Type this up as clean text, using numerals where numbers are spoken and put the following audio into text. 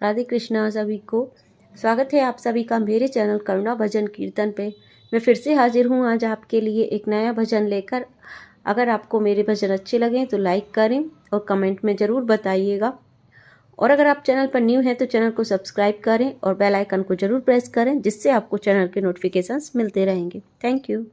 राधे कृष्णा सभी को। स्वागत है आप सभी का मेरे चैनल करुणा भजन कीर्तन पे। मैं फिर से हाजिर हूँ आज आपके लिए एक नया भजन लेकर। अगर आपको मेरे भजन अच्छे लगें तो लाइक करें और कमेंट में ज़रूर बताइएगा। और अगर आप चैनल पर न्यू हैं तो चैनल को सब्सक्राइब करें और बेल आइकन को ज़रूर प्रेस करें, जिससे आपको चैनल के नोटिफिकेशंस मिलते रहेंगे। Thank you.